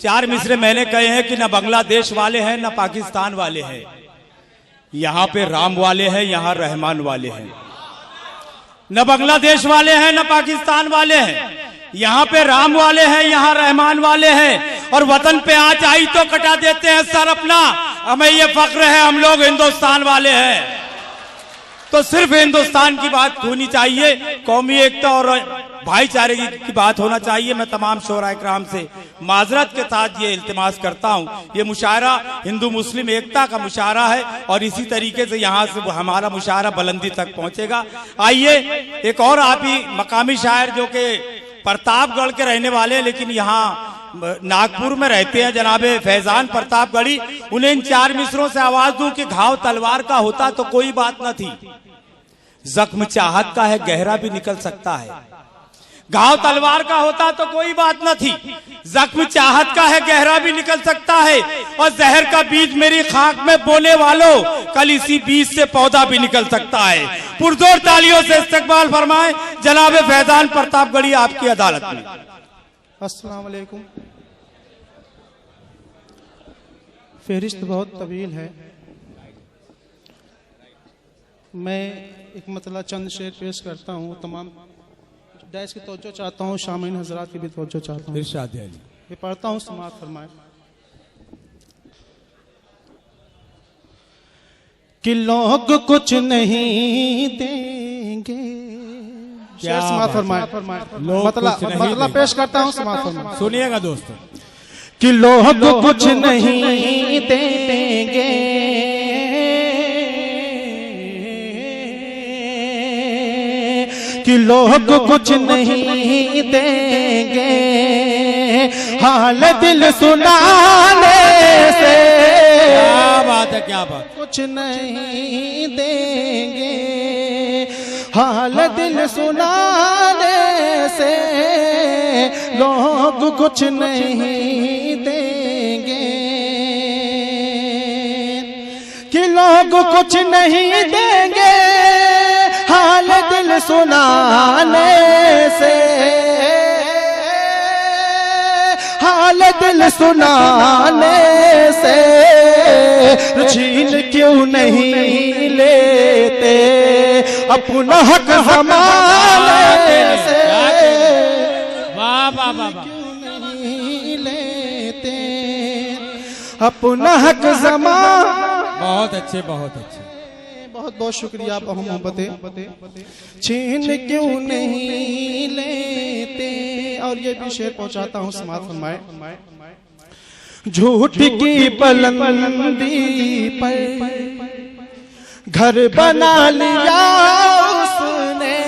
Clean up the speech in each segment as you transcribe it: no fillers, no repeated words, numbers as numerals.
चार मिसरे मैंने कहे हैं कि न बांग्लादेश वाले हैं न पाकिस्तान वाले हैं, यहाँ पे राम वाले हैं, यहाँ रहमान वाले हैं। न बांग्लादेश वाले हैं न पाकिस्तान वाले हैं, यहाँ पे राम वाले हैं, यहाँ रहमान वाले हैं। और वतन पे आँच आई तो कटा देते हैं सर अपना। हमें ये फक्र है हम लोग हिंदुस्तान वाले हैं। तो सिर्फ हिंदुस्तान की बात होनी चाहिए, कौमी एकता और भाईचारे की बात होना चाहिए। मैं तमाम शोरा इकराम से माजरत के साथ ये इल्तिमास करता हूँ। ये मुशायरा हिंदू मुस्लिम एकता का मुशायरा है और इसी तरीके से यहाँ से हमारा मुशायरा बुलंदी तक पहुँचेगा। आइए एक और आप ही मकामी शायर जो कि प्रतापगढ़ के रहने वाले हैं लेकिन यहाँ नागपुर में रहते हैं, जनाबे फैजान प्रतापगढ़ी, उन्हें इन चार मिसरों से आवाज दूं कि घाव तलवार का होता तो कोई बात न थी, जख्म चाहत का है गहरा भी निकल सकता है। घाव तलवार का होता तो कोई बात न थी, जख्म चाहत का है गहरा भी निकल सकता है। और जहर का बीज मेरी खाक में बोने वालों, कल इसी बीज से पौधा भी निकल सकता है। पुरजोर तालियों से इस्तकबाल फरमाएं जनाबे फैजान प्रतापगढ़ी आपकी अदालत में। अस्सलाम वालेकुम। फहरिस्त बहुत तवील है, मैं एक मतलब चंद शेर पेश करता हूँ। तमाम डैश की तवज्जो चाहता हूँ, शामीन हजरात की भी तवज्जो चाहता हूँ। इरशाद है जी। ये पढ़ता हूँ, समाअत फरमाए। कि लोग कुछ नहीं देंगे, समाअत फरमाए। मतलब पेश करता हूँ, समाअत फरमाए। सुनिएगा दोस्तों। कि लोग कुछ नहीं देंगे, कि लोग कुछ नहीं देंगे, हाल दिल सुनाने से। क्या बात है, क्या बात। कुछ नहीं देंगे, हाल दिल सुनाने से लोग कुछ नहीं देंगे। कि लोग कुछ नहीं देंगे, हाल दिल सुनाने से, हाल दिल सुनाने से छीन क्यों नहीं लेते अपना हक ज़माने से। वाह वाह वाह। क्यों नहीं लेते अपना हक ज़माने। बहुत अच्छे, बहुत अच्छे, बहुत बहुत शुक्रिया मोहब्बतें। छीन क्यों नहीं लेते। और ये भी शेर पहुंचाता हूँ, समाअत फरमाए। झूठ की बुलंदी पर घर बना लिया उसने,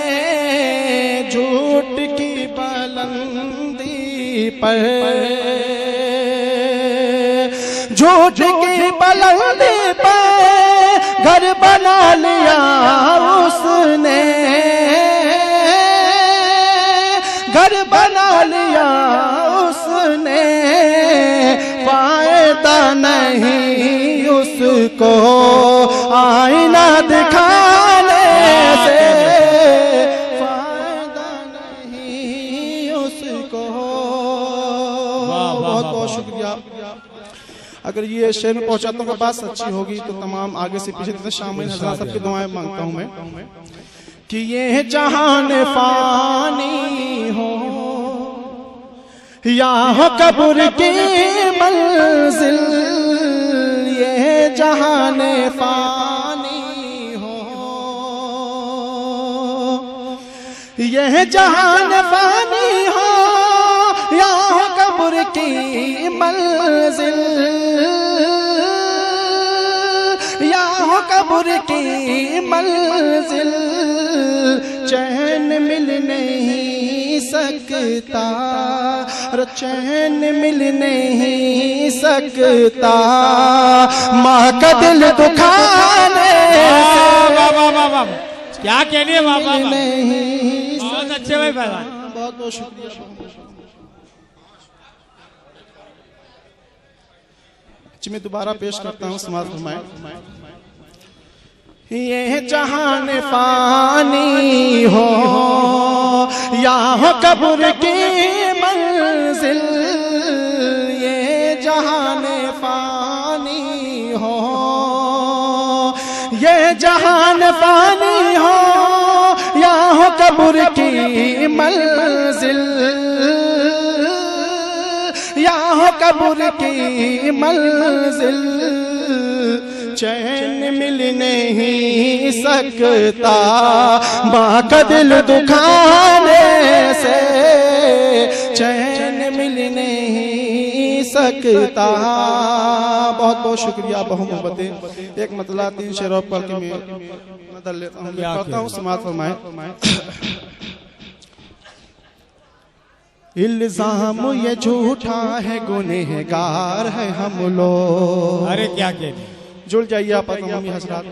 झूठ की बुलंदी पर, झूठ की बुलंदी पर घर बना लिया उसने, घर बना लिया उसने। फायदा नहीं उसको आईना दिखाने से, फायदा नहीं उसको। बहुत बहुत शुक्रिया। अगर ये शेर में पहुंचाता हूँ बात सच्ची होगी तो तमाम आगे से पीछे तक शामिल हज़रात सबकी दुआएं मांगता हूँ मैं। कि ये जहान फानी हो या हो कब्र की मंजिल, ये जहान फानी हो, ये जहान फानी हो या हो कब्र की मंजिल, या हो कब्र की मंजिल। चैन मिल नहीं सकता, चैन मिल नहीं सकता माँ का दिल दुखाने से। क्या कहने बाबा, नहीं बहुत अच्छे भाई, बहुत बहुत शुक्रिया। मैं दोबारा पेश करता हूँ, समाअत फरमाए। ये जहान फानी हो या हो कब्र की मंजिल, जहान फानी हो या हो कब्र की मंजिल, या हो कब्र की मंजिल, चैन मिल नहीं सकता माँ का दिल दुखाने से, चैन मिल नहीं सकता। बहुत बहुत शुक्रिया, बहुत मोहब्बतें। एक मतला 3 शेरों पढ़ के मैं नजर लेता हूँ, पढ़ता हूँ, समाअत फरमाएं। इल्जाम ये झूठा है, गुनहगार है हम लोग। अरे क्या कहते, जुड़ जाइए आप तमामी हजरात।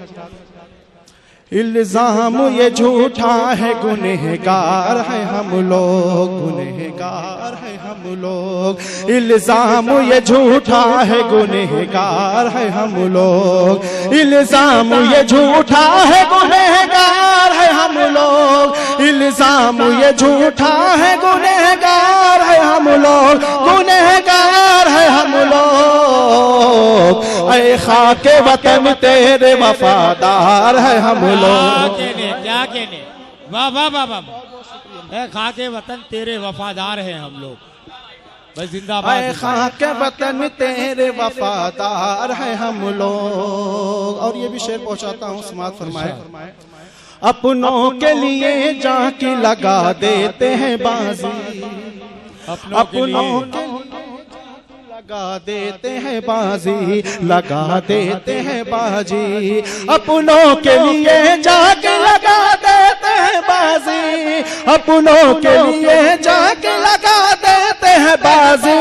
इल्जाम ये झूठा है, गुनहगार है हम लोग, गुनहगार है हम लोग। इल्जाम ये झूठा है, गुनहगार है हम लोग। इल्जाम ये झूठा है, गुनहगार है हम लोग। इल्जाम ये झूठा है, गुनहगार है हम लोग, गुनहगार है हम लोग। ऐ खाके वतन तेरे वफादार है हम लोग। क्या कहने, वाह वाह वाह वाह। खाके वतन तेरे वफादार हैं हम लोग, बस जिंदाबाद। ऐ खाके वतन तेरे वफादार है हम लोग। और ये भी शेर पहुंचाता हूँ, समाअत फरमाए। अपनों के लिए जाकी लगा देते हैं बाजी, अपनों के लिए लगा देते हैं बाजी, लगा देते हैं बाजी। अपनों के लिए जाके लगा देते हैं बाजी, अपनों के लिए जाके लगा देते हैं बाजी।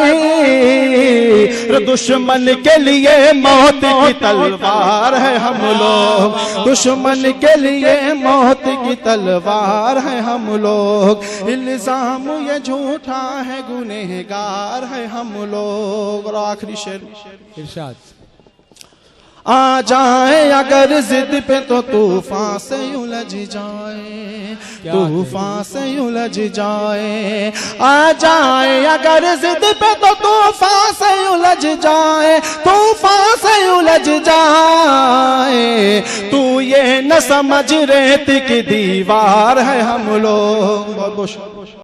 दुश्मन के लिए मौत की तलवार है हम लोग, दुश्मन के लिए मौत की तलवार है हम लोग। इल्जाम ये झूठा है, गुनहगार है हम लोग। और आखिरी शेर इरशाद। आ जाए अगर जिद पे तो तूफान से उलझ जाए, तूफान से उलझ जाए। आ जाए अगर जिद पे तो तूफान से उलझ जाए, तूफान से उलझ जाए। तू ये न समझ रेत की दीवार है हम लोग। बहुत बहुत